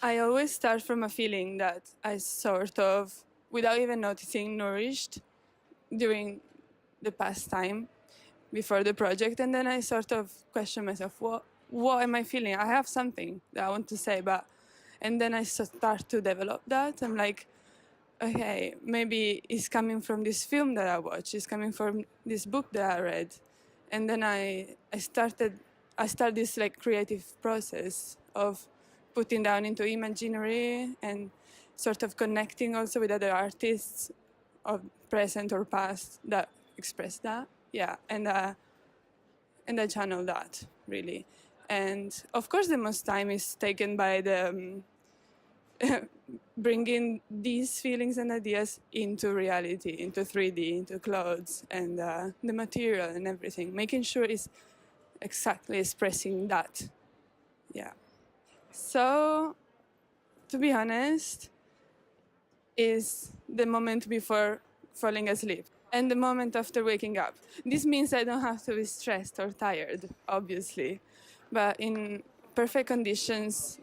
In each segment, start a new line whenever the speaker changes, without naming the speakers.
I always start from a feeling that I sort of, without even noticing, nourished during the past time before the project, and then I sort of question myself, what am I feeling? I have something that I want to say, but and then I start to develop that. I'm like, okay, maybe it's coming from this film that I watched, it's coming from this book that I read, and then I start this like creative process of putting down into imaginary and sort of connecting also with other artists of present or past that express that. Yeah, and I channel that really. And of course, the most time is taken by the bringing these feelings and ideas into reality, into 3D, into clothes and the material and everything, making sure it's exactly expressing that. Yeah. So, to be honest, is the moment before falling asleep and the moment after waking up. This means I don't have to be stressed or tired, obviously, but in perfect conditions,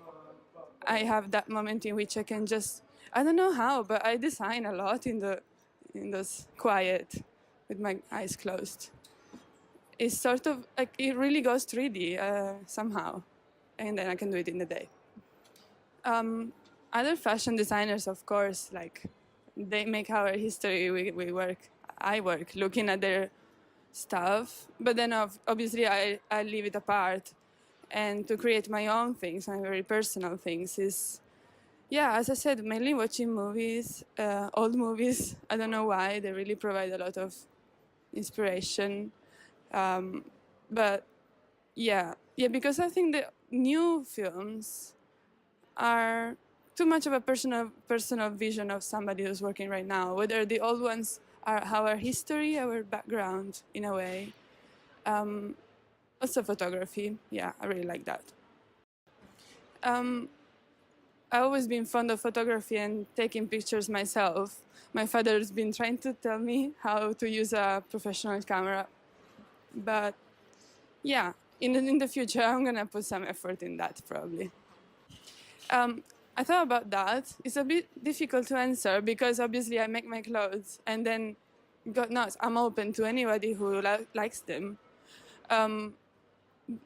I have that moment in which I can just, I don't know how, but I design a lot in those quiet with my eyes closed. It's sort of like it really goes 3D somehow, and then I can do it in the day. Other fashion designers, of course, like they make our history. We work, I work looking at their stuff, but then obviously I leave it apart, and to create my own things, my very personal things is, yeah, as I said, mainly watching movies, old movies. I don't know why they really provide a lot of inspiration, but yeah, because I think the new films are too much of a personal vision of somebody who's working right now. Whether the old ones are our history, our background in a way. Also photography. Yeah, I really like that. I've always been fond of photography and taking pictures myself. My father's been trying to tell me how to use a professional camera, but yeah, in the future I'm gonna put some effort in that probably. I thought about that. It's a bit difficult to answer because obviously I make my clothes and then, God knows, I'm open to anybody who likes them.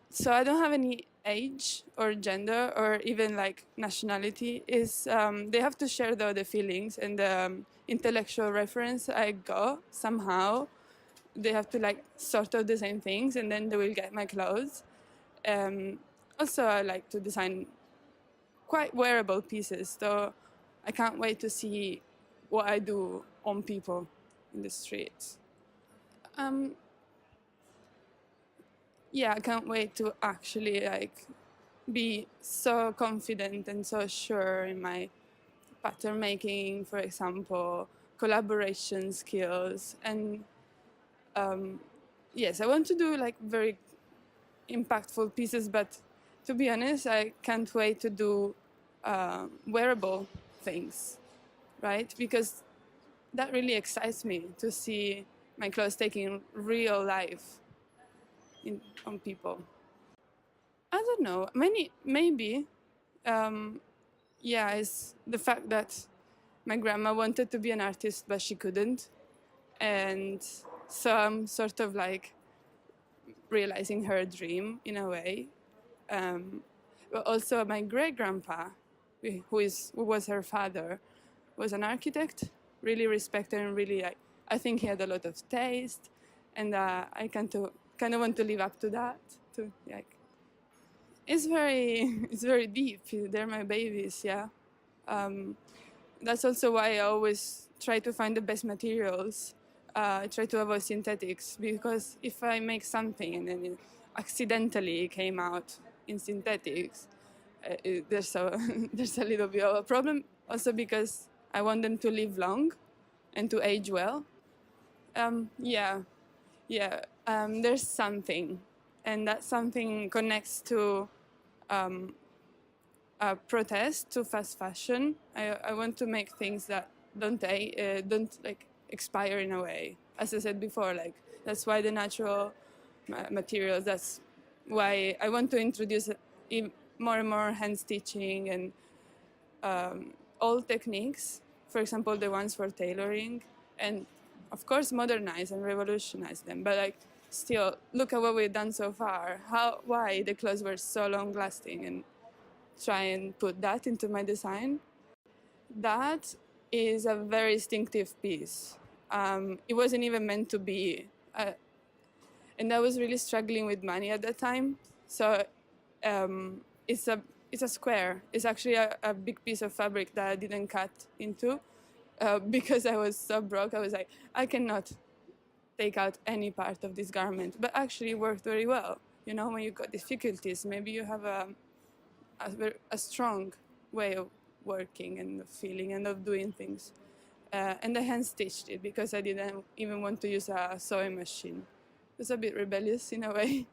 So I don't have any age or gender or even like nationality. Is they have to share the feelings and the intellectual reference I got somehow. They have to like sort of the same things and then they will get my clothes. Also, I like to design quite wearable pieces, so I can't wait to see what I do on people in the streets. Yeah, I can't wait to actually like be so confident and so sure in my pattern making, for example, collaboration skills, and yes, I want to do like very impactful pieces, but to be honest, I can't wait to do wearable things, right? Because that really excites me to see my clothes taking real life on people. I don't know. Maybe. Yeah, it's the fact that my grandma wanted to be an artist, but she couldn't, and so I'm sort of like realizing her dream in a way. But also, my great grandpa, who was her father, was an architect, really respected and really like. I think he had a lot of taste, and I kind of want to live up to that. To like, it's very it's very deep. They're my babies, yeah. That's also why I always try to find the best materials. I try to avoid synthetics because if I make something and then it accidentally came out in synthetics, there's a there's a little bit of a problem. Also because I want them to live long and to age well. Yeah, yeah. There's something, and that something connects to protest to fast fashion. I want to make things that don't like expire in a way. As I said before, like that's why the natural materials. That's why I want to introduce more and more hand stitching and old techniques, for example, the ones for tailoring, and of course modernize and revolutionize them. But like, still, look at what we've done so far. Why the clothes were so long lasting, and try and put that into my design. That is a very distinctive piece. It wasn't even meant to be, and I was really struggling with money at that time. So it's a square. It's actually a big piece of fabric that I didn't cut into because I was so broke. I was like, I cannot take out any part of this garment, but actually it worked very well. You know, when you got difficulties, maybe you have a strong way of working and of feeling and of doing things. And I hand stitched it because I didn't even want to use a sewing machine. It was a bit rebellious in a way.